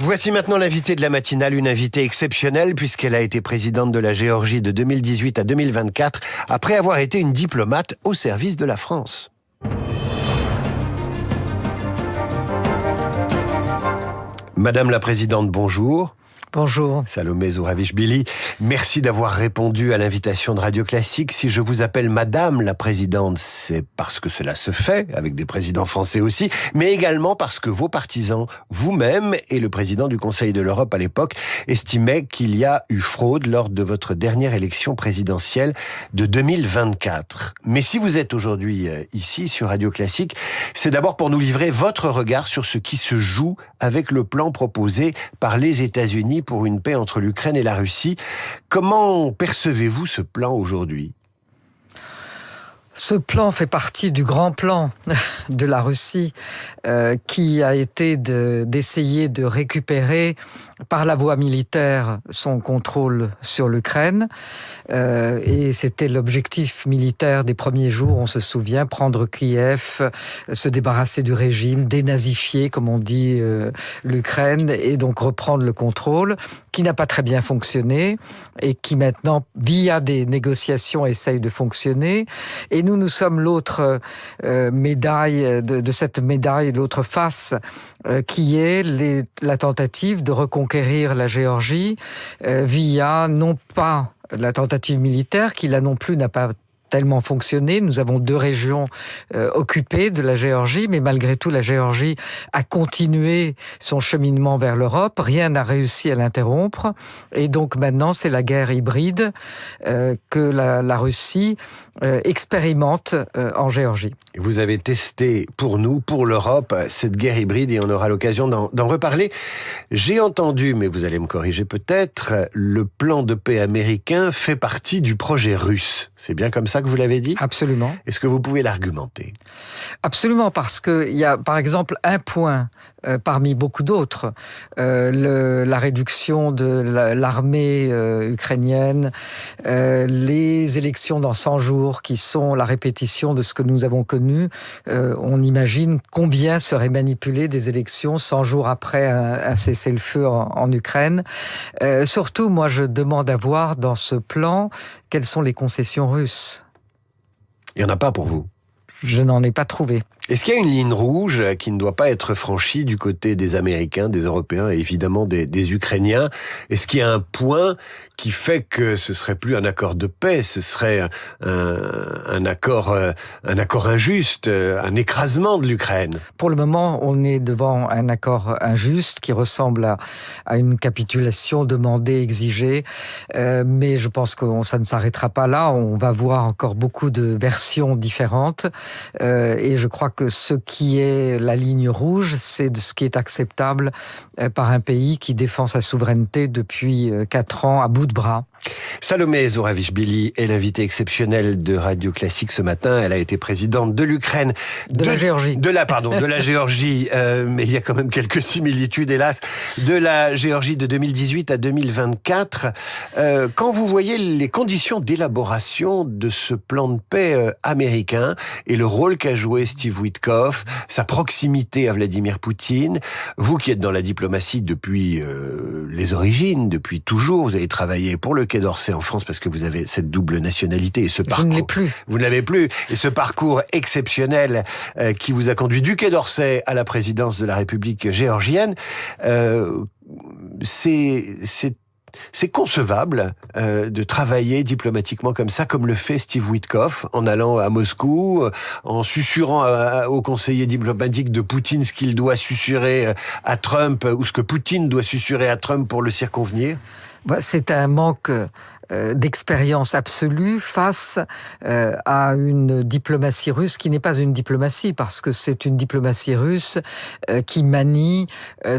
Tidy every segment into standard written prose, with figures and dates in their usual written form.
Voici maintenant l'invitée de la matinale, une invitée exceptionnelle puisqu'elle a été présidente de la Géorgie de 2018 à 2024 après avoir été une diplomate au service de la France. Madame la Présidente, bonjour. Bonjour. Salomé Zouravichvili, merci d'avoir répondu à l'invitation de Radio Classique. Si je vous appelle Madame la Présidente, c'est parce que cela se fait, avec des présidents français aussi, mais également parce que vos partisans, vous-même et le président du Conseil de l'Europe à l'époque, estimaient qu'il y a eu fraude lors de votre dernière élection présidentielle de 2024. Mais si vous êtes aujourd'hui ici sur Radio Classique, c'est d'abord pour nous livrer votre regard sur ce qui se joue avec le plan proposé par les États-Unis pour une paix entre l'Ukraine et la Russie. Comment percevez-vous ce plan aujourd'hui ? Ce plan fait partie du grand plan de la Russie qui a été d'essayer de récupérer par la voie militaire son contrôle sur l'Ukraine. Et c'était l'objectif militaire des premiers jours, on se souvient, prendre Kiev, se débarrasser du régime, dénazifier, comme on dit, l'Ukraine, et donc reprendre le contrôle, qui n'a pas très bien fonctionné, et qui maintenant, via des négociations, essaye de fonctionner. Et nous sommes l'autre médaille de cette médaille, l'autre face, qui est la tentative de reconquérir la Géorgie via non pas la tentative militaire, qui là non plus n'a pas tellement fonctionné. Nous avons 2 régions occupées de la Géorgie, mais malgré tout, la Géorgie a continué son cheminement vers l'Europe. Rien n'a réussi à l'interrompre. Et donc maintenant, c'est la guerre hybride que la Russie expérimente en Géorgie. Vous avez testé pour nous, pour l'Europe, cette guerre hybride et on aura l'occasion d'en reparler. J'ai entendu, mais vous allez me corriger peut-être, le plan de paix américain fait partie du projet russe. C'est bien comme ça que vous l'avez dit ? Absolument. Est-ce que vous pouvez l'argumenter ? Absolument, parce qu'il y a par exemple un point parmi beaucoup d'autres, la réduction de l'armée ukrainienne, les élections dans 100 jours qui sont la répétition de ce que nous avons connu. On imagine combien seraient manipulées des élections 100 jours après un cessez-le-feu en Ukraine. Surtout, moi, je demande à voir dans ce plan quelles sont les concessions russes. Il n'y en a pas pour vous ? Je n'en ai pas trouvé. Est-ce qu'il y a une ligne rouge qui ne doit pas être franchie du côté des Américains, des Européens et évidemment des Ukrainiens ? Est-ce qu'il y a un point qui fait que ce serait plus un accord de paix, ce serait un accord injuste, un écrasement de l'Ukraine ? Pour le moment, on est devant un accord injuste qui ressemble à une capitulation demandée, exigée, mais je pense que ça ne s'arrêtera pas là. On va voir encore beaucoup de versions différentes et je crois que ce qui est la ligne rouge, c'est ce qui est acceptable par un pays qui défend sa souveraineté depuis 4 ans à bout de bras. Salomé Zouravichvili est l'invitée exceptionnelle de Radio Classique ce matin. Elle a été présidente de l'Ukraine. De la Géorgie. De la Géorgie, mais il y a quand même quelques similitudes, hélas. De la Géorgie de 2018 à 2024. Quand vous voyez les conditions d'élaboration de ce plan de paix américain et le rôle qu'a joué Steve Witkoff, sa proximité à Vladimir Poutine, vous qui êtes dans la diplomatie depuis les origines, depuis toujours, vous avez travaillé pour le Quai d'Orsay en France parce que vous avez cette double nationalité et ce parcours. Je ne l'ai plus. Vous ne l'avez plus. Et ce parcours exceptionnel qui vous a conduit du Quai d'Orsay à la présidence de la République géorgienne, c'est concevable de travailler diplomatiquement comme ça, comme le fait Steve Witkoff, en allant à Moscou, en susurrant au conseiller diplomatique de Poutine ce qu'il doit susurrer à Trump, ou ce que Poutine doit susurrer à Trump pour le circonvenir ? C'est un manque d'expérience absolue face à une diplomatie russe qui n'est pas une diplomatie, parce que c'est une diplomatie russe qui manie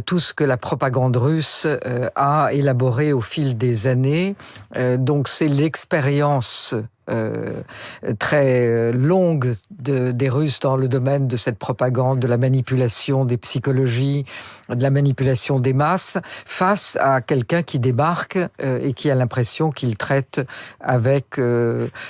tout ce que la propagande russe a élaboré au fil des années. Donc c'est l'expérience très longue des Russes dans le domaine de cette propagande, de la manipulation des psychologies, de la manipulation des masses, face à quelqu'un qui débarque et qui a l'impression qu'il traite avec...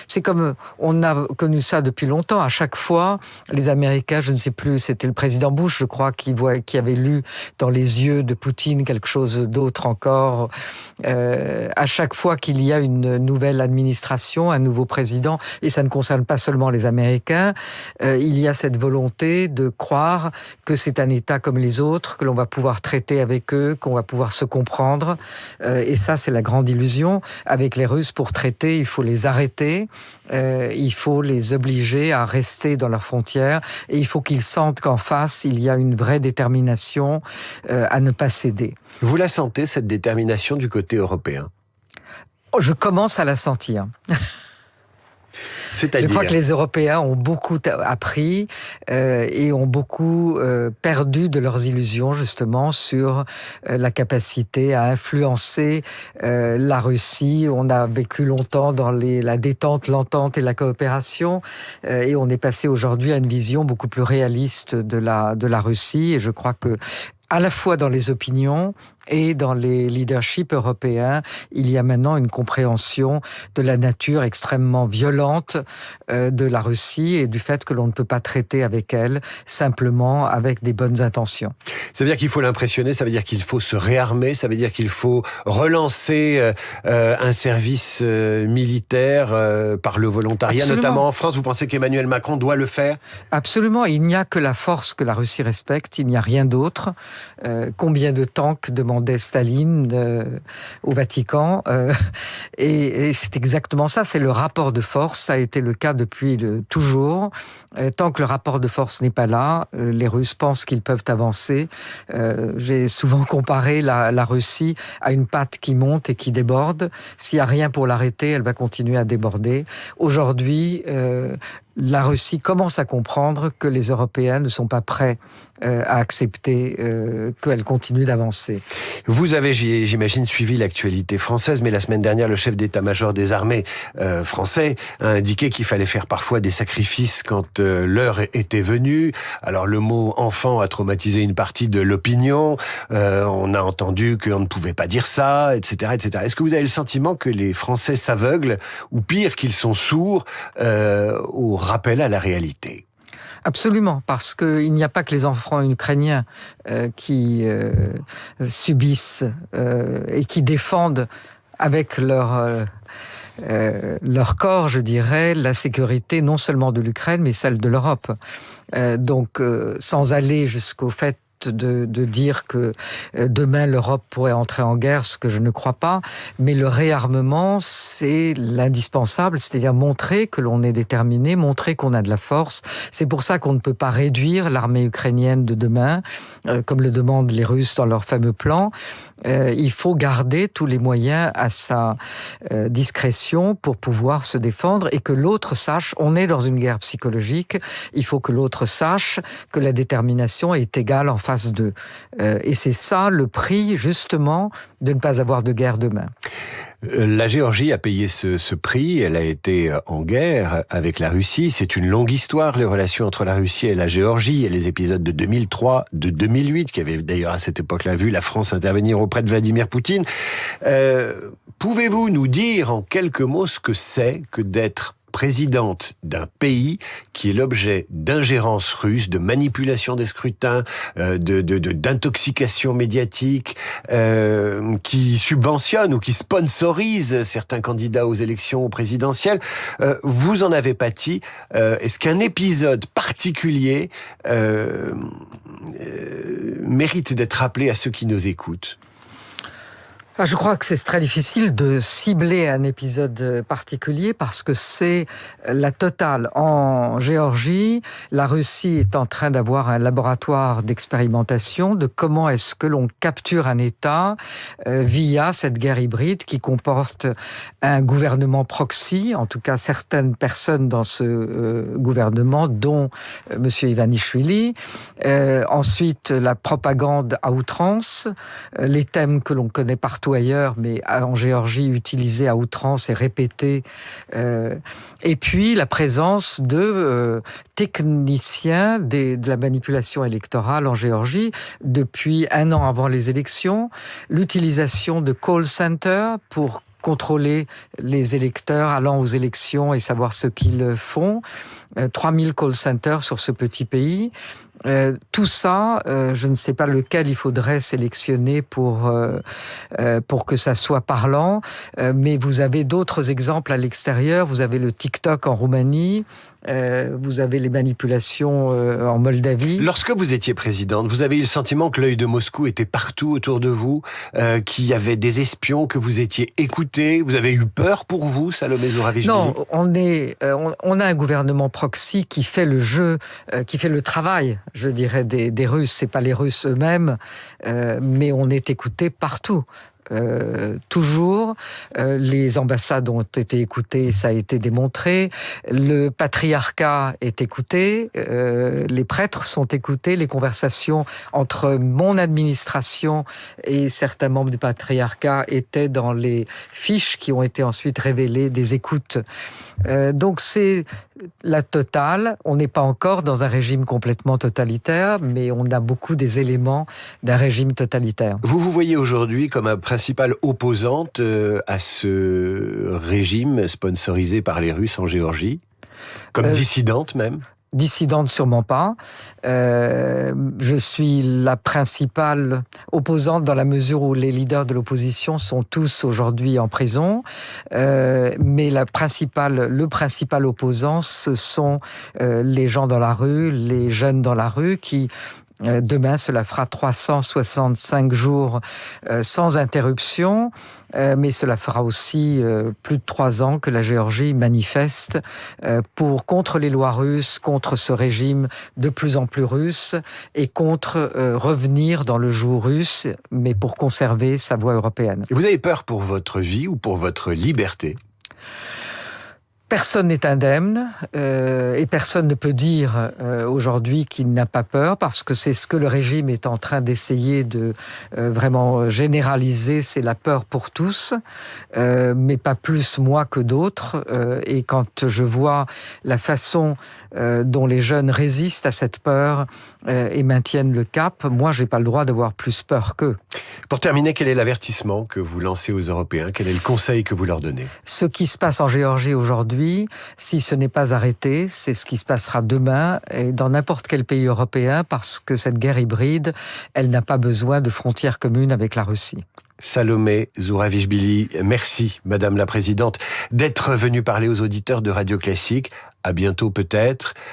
c'est comme... On a connu ça depuis longtemps. À chaque fois, les Américains, je ne sais plus, c'était le président Bush, je crois, qui avait lu dans les yeux de Poutine quelque chose d'autre encore. À chaque fois qu'il y a une nouvelle administration, un nouveau président, et ça ne concerne pas seulement les Américains, il y a cette volonté de croire que c'est un État comme les autres, que l'on va pouvoir traiter avec eux, qu'on va pouvoir se comprendre. Et ça, c'est la grande illusion. Avec les Russes, pour traiter, il faut les arrêter, il faut les obliger à rester dans leurs frontières, et il faut qu'ils sentent qu'en face, il y a une vraie détermination à ne pas céder. Vous la sentez, cette détermination du côté européen ? Je commence à la sentir. C'est-à-dire... Je crois que les Européens ont beaucoup appris et ont beaucoup perdu de leurs illusions justement sur la capacité à influencer la Russie. On a vécu longtemps dans la détente, l'entente et la coopération et on est passé aujourd'hui à une vision beaucoup plus réaliste de la Russie. Et je crois que à la fois dans les opinions et dans les leaderships européens, il y a maintenant une compréhension de la nature extrêmement violente de la Russie et du fait que l'on ne peut pas traiter avec elle simplement avec des bonnes intentions. Ça veut dire qu'il faut l'impressionner, ça veut dire qu'il faut se réarmer, ça veut dire qu'il faut relancer un service militaire par le volontariat, Absolument. Notamment en France. Vous pensez qu'Emmanuel Macron doit le faire ? Absolument. Il n'y a que la force que la Russie respecte, il n'y a rien d'autre. Combien de tanks demandait Staline au Vatican et c'est exactement ça, c'est le rapport de force, ça a été le cas depuis toujours. Tant que le rapport de force n'est pas là, les Russes pensent qu'ils peuvent avancer. J'ai souvent comparé la Russie à une pâte qui monte et qui déborde. S'il n'y a rien pour l'arrêter, elle va continuer à déborder. Aujourd'hui, la Russie commence à comprendre que les Européens ne sont pas prêts à accepter qu'elle continue d'avancer. Vous avez, j'imagine, suivi l'actualité française, mais la semaine dernière, le chef d'état-major des armées français a indiqué qu'il fallait faire parfois des sacrifices quand l'heure était venue. Alors le mot « enfant » a traumatisé une partie de l'opinion. On a entendu qu'on ne pouvait pas dire ça, etc., etc. Est-ce que vous avez le sentiment que les Français s'aveuglent, ou pire, qu'ils sont sourds au rappel à la réalité ? Absolument, parce qu'il n'y a pas que les enfants ukrainiens qui subissent et qui défendent avec leur corps, je dirais, la sécurité non seulement de l'Ukraine, mais celle de l'Europe. Donc, sans aller jusqu'au fait de dire que demain l'Europe pourrait entrer en guerre, ce que je ne crois pas, mais le réarmement, c'est l'indispensable, c'est-à-dire montrer que l'on est déterminé, montrer qu'on a de la force. C'est pour ça qu'on ne peut pas réduire l'armée ukrainienne de demain, comme le demandent les Russes dans leur fameux plan. Il faut garder tous les moyens à sa discrétion pour pouvoir se défendre et que l'autre sache, on est dans une guerre psychologique, il faut que l'autre sache que la détermination est égale en face d'eux. Et c'est ça le prix, justement, de ne pas avoir de guerre demain. La Géorgie a payé ce prix, elle a été en guerre avec la Russie. C'est une longue histoire, les relations entre la Russie et la Géorgie, et les épisodes de 2003, de 2008, qui avaient d'ailleurs à cette époque-là vu la France intervenir auprès de Vladimir Poutine. Pouvez-vous nous dire en quelques mots ce que c'est que d'être présidente d'un pays qui est l'objet d'ingérence russe, de manipulation des scrutins, d'intoxication médiatique, qui subventionne ou qui sponsorise certains candidats aux élections présidentielles. Vous en avez pâti. Est-ce qu'un épisode particulier mérite d'être rappelé à ceux qui nous écoutent ? Je crois que c'est très difficile de cibler un épisode particulier parce que c'est la totale. En Géorgie, la Russie est en train d'avoir un laboratoire d'expérimentation de comment est-ce que l'on capture un État via cette guerre hybride qui comporte un gouvernement proxy, en tout cas certaines personnes dans ce gouvernement, dont M. Ivanishvili. Ensuite, la propagande à outrance, les thèmes que l'on connaît partout ailleurs, mais en Géorgie utilisé à outrance et répété. Et puis la présence de techniciens de la manipulation électorale en Géorgie depuis un an avant les élections, l'utilisation de call centers pour contrôler les électeurs allant aux élections et savoir ce qu'ils font. 3000 call centers sur ce petit pays. Tout ça, je ne sais pas lequel il faudrait sélectionner pour que ça soit parlant, mais vous avez d'autres exemples à l'extérieur. Vous avez le TikTok en Roumanie, vous avez les manipulations en Moldavie. Lorsque vous étiez présidente, vous avez eu le sentiment que l'œil de Moscou était partout autour de vous, qu'il y avait des espions, que vous étiez écoutés. Vous avez eu peur pour vous, Salomé Zouravichvili? Non, on a un gouvernement proxy qui fait le jeu, qui fait le travail, je dirais, des Russes. C'est pas les Russes eux-mêmes, mais on est écouté partout. Toujours, les ambassades ont été écoutées, ça a été démontré. Le patriarcat est écouté, les prêtres sont écoutés, les conversations entre mon administration et certains membres du patriarcat étaient dans les fiches qui ont été ensuite révélées des écoutes. Donc c'est la totale. On n'est pas encore dans un régime complètement totalitaire, mais on a beaucoup des éléments d'un régime totalitaire. Vous voyez aujourd'hui comme un principale opposante à ce régime sponsorisé par les Russes en Géorgie, comme dissidente même? Dissidente, sûrement pas. Je suis la principale opposante dans la mesure où les leaders de l'opposition sont tous aujourd'hui en prison. Mais le principal opposant, ce sont les gens dans la rue, les jeunes dans la rue qui... Demain, cela fera 365 jours sans interruption, mais cela fera aussi plus de 3 ans que la Géorgie manifeste contre les lois russes, contre ce régime de plus en plus russe et contre revenir dans le joug russe, mais pour conserver sa voie européenne. Et vous avez peur pour votre vie ou pour votre liberté ? Personne n'est indemne et personne ne peut dire aujourd'hui qu'il n'a pas peur parce que c'est ce que le régime est en train d'essayer de vraiment généraliser, c'est la peur pour tous, mais pas plus moi que d'autres. Et quand je vois la façon dont les jeunes résistent à cette peur et maintiennent le cap, moi j'ai pas le droit d'avoir plus peur qu'eux. Pour terminer, quel est l'avertissement que vous lancez aux Européens? Quel est le conseil que vous leur donnez? Ce qui se passe en Géorgie aujourd'hui, si ce n'est pas arrêté, c'est ce qui se passera demain et dans n'importe quel pays européen parce que cette guerre hybride, elle n'a pas besoin de frontières communes avec la Russie. Salomé Zouravichvili, merci Madame la Présidente d'être venue parler aux auditeurs de Radio Classique. À bientôt peut-être.